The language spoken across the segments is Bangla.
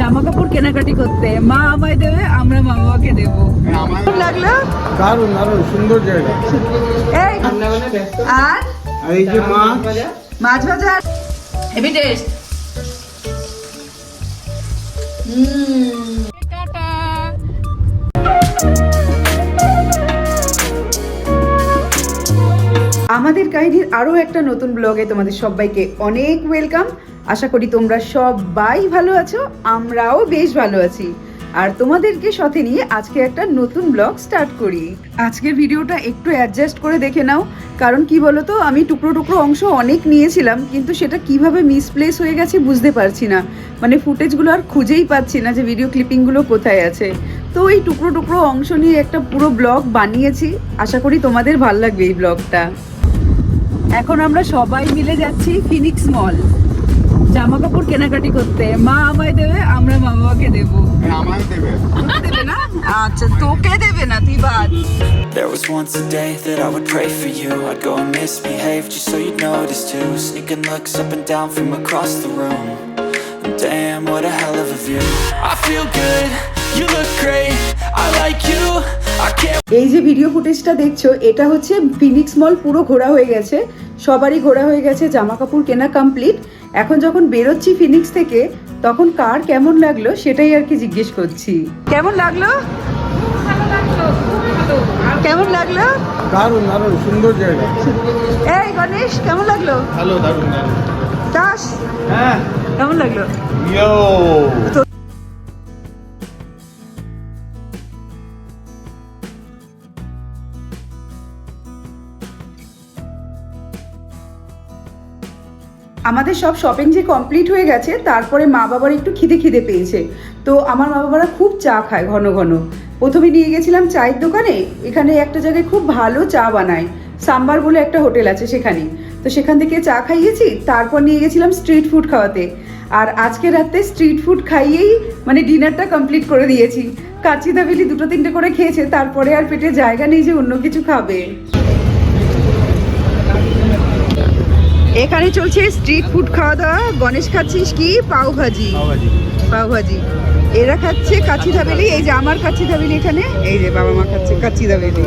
জামা কাপড় কেনাকাটি করতে। মা আমায় দেবে, আমরা মা বাবাকে দেবো। কেমন লাগলো? দারুণ দারুণ সুন্দর জায়গা। এই আর এই যে মাছ ভাজা হেভি টেস্ট। টাটা। আমাদের কাহিনীর আরও একটা নতুন ব্লগে তোমাদের সবাইকে অনেক ওয়েলকাম। আশা করি তোমরা সবাই ভালো আছো, আমরাও বেশ ভালো আছি। আর তোমাদেরকে সাথে নিয়ে আজকে একটা নতুন ব্লগ স্টার্ট করি। আজকের ভিডিওটা একটু অ্যাডজাস্ট করে দেখে নাও, কারণ কি বলো তো, আমি টুকরো টুকরো অংশ অনেক নিয়েছিলাম, কিন্তু সেটা কিভাবে মিসপ্লেস হয়ে গেছে বুঝতে পারছি না। মানে ফুটেজগুলো আর খুঁজেই পাচ্ছি না যে ভিডিও ক্লিপিংগুলো কোথায় আছে। তো এই টুকরো টুকরো অংশ নিয়ে একটা পুরো ব্লগ বানিয়েছি। আশা করি তোমাদের ভালো লাগবে এই ব্লগটা। এখন আমরা সবাই মিলে যাচ্ছি ফিনিক্স মল জামা কাপড় কেনাকাটি করতে। মা আমায় দেবে, আমরা মা বাবাকে দেবো। আমায় দেবে। দেবে না? আচ্ছা, তোকে দেবে না, তুই বাদ। There was once a day that I would pray for you. I'd go and misbehave just so you'd notice too. Sneaking looks up and down from across the room. And damn, what a hell of a view. I feel good, you look great, I like you, I can't. এই যে ভিডিও ফুটেজটা দেখছো, এটা হচ্ছে ফিনিক্স মল পুরো ঘোরা হয়ে গেছে, সবারই ঘোরা হয়ে গেছে, জামা কাপড় কেনা কমপ্লিট। এখন যখন বেরোচ্ছি ফিনিক্স থেকে, তখন কার কেমন লাগলো সেটাই আর কি জিজ্ঞেস করছি। কেমন লাগলো? কেমন লাগলো? দারুণ দারুণ সুন্দর জায়গা। এই গণেশ, কেমন লাগলো? ভালো দারুণ দারুণ। দাস, হ্যাঁ কেমন লাগলো? ইয়ো আমাদের সব শপিং যে কমপ্লিট হয়ে গেছে, তারপরে মা বাবার একটু খিদে খিদে পেয়েছে। তো আমার মা বাবারা খুব চা খায় ঘন ঘন। প্রথমে নিয়ে গেছিলাম চায়ের দোকানে, এখানে একটা জায়গায় খুব ভালো চা বানায়, সাম্বার বলে একটা হোটেল আছে সেখানে। তো সেখান থেকে চা খাইয়েছি, তারপর নিয়ে গেছিলাম স্ট্রিট ফুড খাওয়াতে। আর আজকে রাতে স্ট্রিট ফুড খাইয়েই মানে ডিনারটা কমপ্লিট করে দিয়েছি। কাচ্চি দাবেলি 2-3টে করে খেয়েছে, তারপরে আর পেটে জায়গা নেই যে অন্য কিছু খাবে। এখানে চলছে স্ট্রিট ফুড খাওয়া দাওয়া। গণেশ খাচ্ছিস কি? পাও ভাজি। পাও ভাজি। এরা খাচ্ছে কাচ্চি দাবেলি। এই যে আমার কাচ্চি দাবেলি এখানে, এই যে বাবা মা খাচ্ছে কাচ্চি দাবেলি।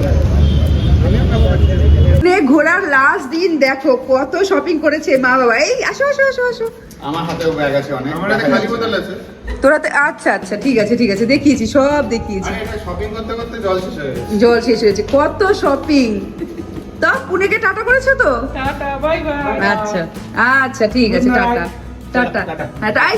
ঘোরার লাস্ট দিন দেখো কত শপিং করেছে মা বাবা। এই আসো আসো আসো আসো। আমার হাতেও ব্যাগ আছে অনেক। আমার একটা খালি বোতল আছে। তোরাতে আচ্ছা আচ্ছা, ঠিক আছে ঠিক আছে, দেখিয়েছি, সব দেখিয়েছি। আরে এটা শপিং করতে করতে জল শেষ হয়ে গেছে। জল শেষ হয়েছে, কত শপিং। তা পুনেকে টাটা করেছো তো? Tata, bye bye. আচ্ছা আচ্ছা, ঠিক আছে, Good tata night. Tata. Tata. হ্যাঁ তাই।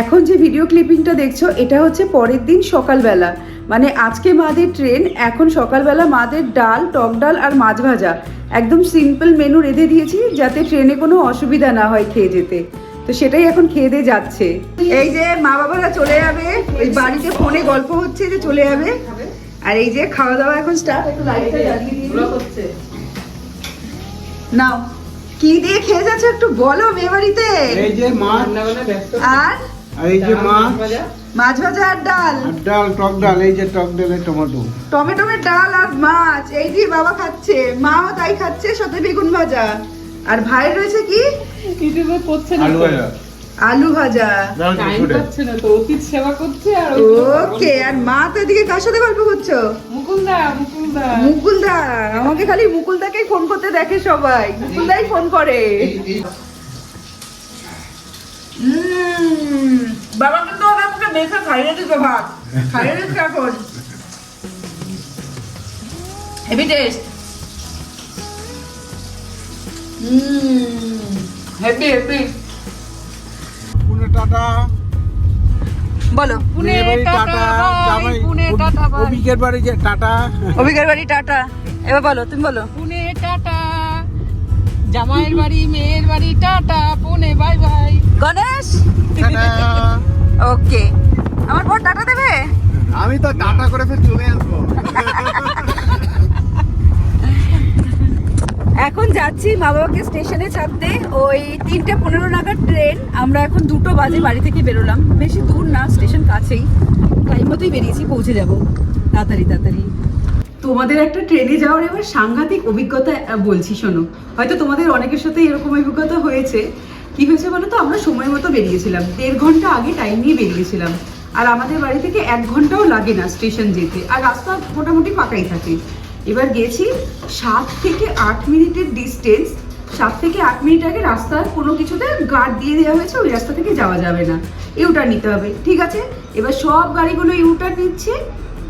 এখন যে ভিডিও ক্লিপিংটা দেখছো, এটা হচ্ছে পরের দিন সকালবেলা। মানে আজকে মাদের ট্রেন। এখন সকালবেলা মাদের ডাল, টক ডাল আর মাছ ভাজা, একদম সিম্পল মেনু রেঁধে দিয়েছি, যাতে ট্রেনে কোনো অসুবিধা না হয় খেয়ে যেতে। তো সেটাই এখন খেয়ে দিয়ে যাচ্ছে। এই যে মা বাবারা চলে যাবে, ওই বাড়িতে ফোনে গল্প হচ্ছে যে চলে যাবে। আর এই যে খাওয়া দাওয়া এখন স্টার্ট। একটু লাইটটা জ্বালিয়ে দিয়ে দিই। নাও, কি দিয়ে খেয়ে যাচ্ছে একটু বলো মেয়ে বাড়িতে? এই যে মাছ আর এই যে মাছ মাছ ভাজা আর ডাল, আর ডাল, টক ডাল। এই যে টক ডালে টমেটো। টমেটোমের ডাল আর মাছ, এই দিয়ে বাবা খাচ্ছে, মাও তাই খাচ্ছে, সাথে বেগুন ভাজা। আর ভাইয়ের রয়েছে কি? ইউটিউবে করছে না আলু তো। ভাজা। আলু ভাজা। দারুণ টাইম ফুটে। পাচ্ছে না তো, অতীত সেবা করছে আর ওকে। আর মা তো এদিকে কার সাথে গল্প করছো? মুকুলদা, মুকুলদা। মুকুলদা। আমাকে খালি মুকুলদাকেই ফোন করতে দেখে সবাই, মুকুলদাই ফোন করে। বাবা কিন্তু আমাকে মেখে খাইয়ে দিবে ভাত, খাইয়ে দিচ্ছে এখন। Heavy taste. Heavy heavy. Pune tata. বলো। পুনে মেয়ের বাড়ি টাটা, জামাই পুনে টাটা, বাই। অভিকের বাড়ি যে টাটা। অভিজ্ঞার বাড়ি টাটা। এবার বলো, তুমি বলো। পুনে টাটা, জামাইয়ের বাড়ি, মেয়ের বাড়ি tata, Pune bye bye. Ganesh. Tata. Okay. আমার বর টাটা দেবে? আমি তো টাটা করে ফের চলে আসবো। এখন যাচ্ছি মা বাবাকে স্টেশনে ছাড়তে। ওই 3:15 নাগাদ ট্রেন। আমরা এখন 2টো বাজে বাড়ি থেকে বেরোলাম। বেশি দূর না, স্টেশন কাছেই, টাইম মতোই বেরিয়েছি, পৌঁছে যাব তাড়াতাড়ি তাড়াতাড়ি। তোমাদের একটা ট্রেনে যাওয়ার এবার সাংঘাতিক অভিজ্ঞতা বলছি, শোনো। হয়তো তোমাদের অনেকের সাথে এরকম অভিজ্ঞতা হয়েছে, কি হয়েছে বলো তো, আমরা সময় মতো বেরিয়েছিলাম, 1.5 ঘন্টা আগে টাইম নিয়ে বেরিয়েছিলাম। আর আমাদের বাড়ি থেকে 1 ঘন্টাও লাগে না স্টেশন যেতে, আর রাস্তা মোটামুটি ফাঁকাই থাকে। এবার গেছি 7 থেকে 8 মিনিটের ডিস্টেন্স, 7 থেকে 8 মিনিট আগে রাস্তার কোনো কিছুতে গার্ড দিয়ে দেওয়া হয়েছে, ওই রাস্তা থেকে যাওয়া যাবে না, ইউটার্ন নিতে হবে। ঠিক আছে, এবার সব গাড়িগুলো ইউটার্ন নিচ্ছে,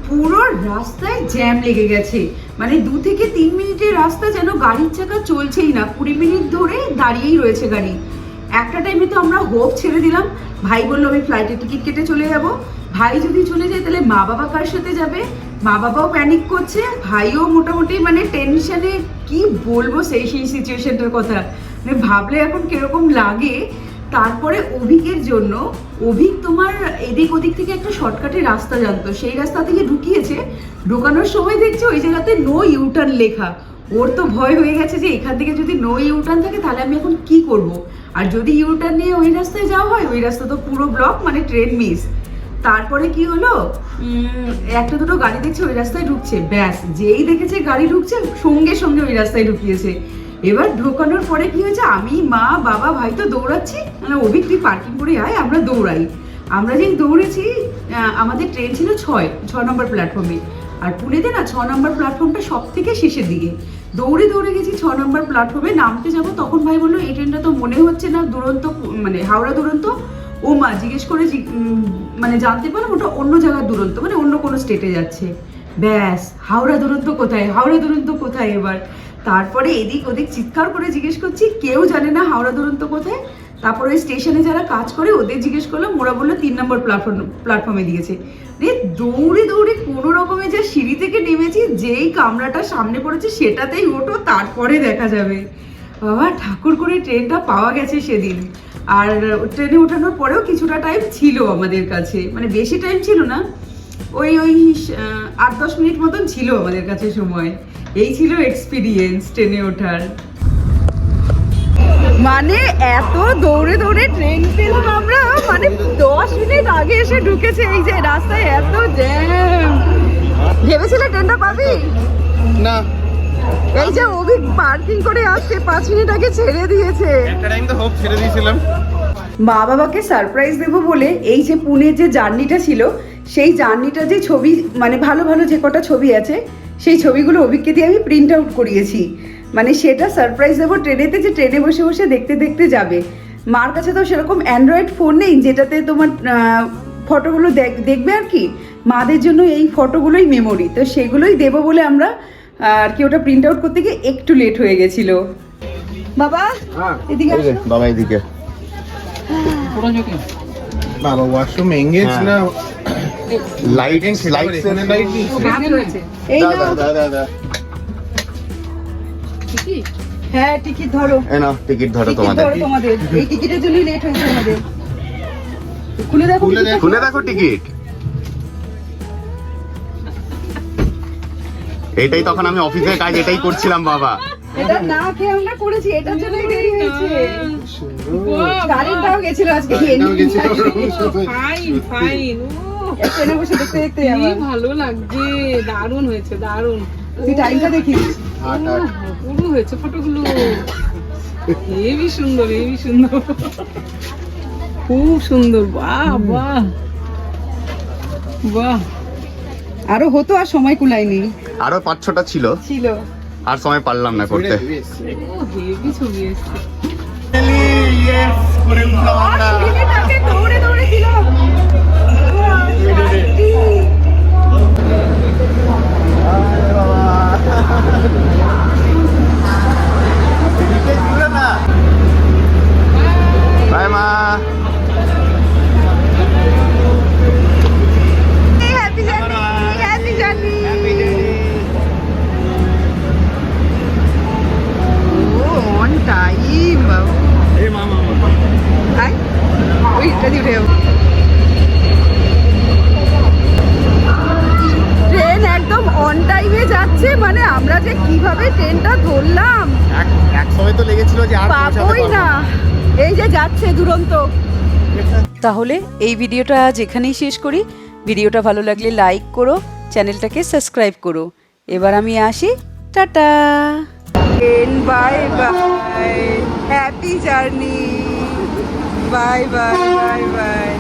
পুরো রাস্তায় জ্যাম লেগে গেছে। মানে 2 থেকে 3 মিনিটের রাস্তা যেন গাড়ির চাকা চলছেই না, 20 মিনিট ধরে দাঁড়িয়েই রয়েছে গাড়ি। একটা টাইমে তো আমরা হোপ ছেড়ে দিলাম, ভাই বললো আমি ফ্লাইটের টিকিট কেটে চলে যাব। ভাই যদি চলে যায় তাহলে মা বাবা কার সাথে যাবে, মা বাবাও প্যানিক করছে, ভাইও মোটামুটি মানে টেনশনে, কি বলবো সেই সিচুয়েশনটার কথা, মানে ভাবলে এখন কিরকম লাগে। তারপরে অভিকের জন্য, অভিক তোমার এদিক ওদিক থেকে একটা শর্টকাটে রাস্তা জানতো, সেই রাস্তা থেকে ঢুকিয়েছে, ঢোকানোর সময় দেখছে ওই জায়গাতে নো ইউটার্ন লেখা। ওর তো ভয় হয়ে গেছে যে এখান থেকে যদি নো ইউটার্ন থাকে তাহলে আমি এখন কি করব, আর যদি ইউটার্ন নিয়ে ওই রাস্তায় যাওয়া হয়, ওই রাস্তা তো পুরো ব্লক, মানে ট্রেন মিস। তারপরে কি হলো, একটা দুটো গাড়ি দেখছে ওই রাস্তায় ঢুকছে, ব্যাস যেই দেখেছে গাড়ি ঢুকছে সঙ্গে সঙ্গে ওই রাস্তায় ঢুকিয়েছে। এবার ঢোকানোর পরে কি হয়েছে, আমি মা বাবা ভাই তো দৌড়াচ্ছি, মানে অভিক তুই পার্কিং করে আয়, আমরা দৌড়াই। আমরা যেই দৌড়েছি, আমাদের ট্রেন ছিল 6 নম্বর প্ল্যাটফর্মে, আর পুনেতে না 6 নম্বর প্ল্যাটফর্মটা সব থেকে শেষের দিকে। দৌড়ে দৌড়ে গেছি 6 নম্বর প্ল্যাটফর্মে, নামতে যাব, তখন ভাই বললো এই ট্রেনটা তো মনে হচ্ছে না দুরন্ত, মানে হাওড়া দুরন্ত। ও মা জিজ্ঞেস করে মানে জানতে পারলাম ওটা অন্য জায়গার দুরন্ত, মানে অন্য কোনো স্টেটে যাচ্ছে। ব্যাস, হাওড়া দুরন্ত কোথায়, হাওড়া দুরন্ত কোথায়। এবার তারপরে এদিক ওদিক চিৎকার করে জিজ্ঞেস করছি, কেউ জানে না হাওড়া দুরন্ত কোথায়। তারপরে স্টেশনে যারা কাজ করে ওদের জিজ্ঞেস করলাম, ওরা বললো 3 নম্বর প্ল্যাটফর্মে দিয়েছে। দৌড়ে দৌড়ে কোনো রকমে যা সিঁড়ি থেকে নেমেছি, যেই কামরাটা সামনে পড়েছে সেটাতেই ওঠো, তারপরে দেখা যাবে। বাবা ঠাকুর করে ট্রেনটা পাওয়া গেছে সেদিন। আর ট্রেনে ওঠানোর পরেও কিছুটা টাইম ছিল আমাদের কাছে, মানে বেশি টাইম ছিল না, ওই 8-10 মিনিট মতন ছিল আমাদের কাছে সময়। এই ছিল এক্সপিরিয়েন্স ট্রেনে ওঠার। মানে এত দৌড়ে দৌড়ে ট্রেন পেলাম আমরা, মানে 10 মিনিট আগে এসে ঢুকেছে, এই যে রাস্তায় এত জ্যাম। ভেবেছিলে ট্রেনটা পাবি না, এই যে অভিক পার্কিং করে আসছে 5 মিনিট আগে ছেড়ে দিয়েছে। একটা টাইম তো হোপ ছেড়ে দিয়েছিলাম। মা বাবাকে সারপ্রাইজ দেবো বলে এই যে পুনে যে জার্নিটা ছিল, সেই জার্নিটা যে ছবি, মানে ভালো ভালো যে কটা ছবি আছে সেই ছবিগুলো অভিককে দিয়ে আমি প্রিন্ট আউট করিয়েছি, মানে সেটা সারপ্রাইজ দেবো ট্রেনেতে, যে ট্রেনে বসে বসে দেখতে দেখতে যাবে। মার কাছে তো সেরকম অ্যান্ড্রয়েড ফোন নেই যেটাতে তোমার ফটোগুলো দেখবে আর কি, মাদের জন্য এই ফটোগুলোই মেমোরি, তো সেগুলোই দেবো বলে আমরা আর কি ওটা প্রিন্ট আউট করতে গিয়ে একটু লেট হয়ে গেছিল। বাবা এদিকে আসো। বাবা এদিকে, বাবা ওয়াশরুম এঙ্গেজ না, লাইট এই নাও। হ্যাঁ টিকিট ধরো, টিকিট ধরো তোমাদের এই টিকিটের জন্যই লেট হয়েছে আমাদের। খুলে দেখো, খুলে দেখো টিকিট। এটাই তখন আমি অফিসের কাজ এটাই করছিলাম বাবা। এটা না খেয়ে আমরা করেছি, এটার জন্যই দেরি হয়েছে। কারেন্টটাও গেছিল আজকে, ফাইন ফাইন, ট্রেনে বসে দেখতে দেখতে কি ভালো লাগছে, দারুণ হয়েছে, দারুণ। তুই টাইমটা দেখিস, পুরো হয়েছে ফটোগুলো, হেবি সুন্দর, হেবি সুন্দর, খুব সুন্দর। বাহ বাহ বাহ, আরো হতো, আর সময় কুলায়নি, আরো 5-6টা ছিল, আর সময় পারলাম না করতে। হেবি ছবি এসছে। দৌড়ে দৌড়ে ছিলাম। বাই মা। Happy journey, happy journey. ও অন টাইম বাবু। এই মামা হাই ওইটা দিয়ে উঠে যাবো। ট্রেন একদম অন টাইমে যাচ্ছে, মানে আমরা যে কিভাবে ট্রেনটা ধরলাম, এক সময় তো লেগেছিল যে আর পাবোই না। এই যে যাচ্ছে দুরন্ত। তাহলে এই ভিডিওটা আজ এখানেই শেষ করি। ভিডিওটা ভালো লাগলে লাইক করো, চ্যানেলটাকে সাবস্ক্রাইব করো। এবার আমি আসি, tata, bye bye, happy journey. Bye bye bye bye.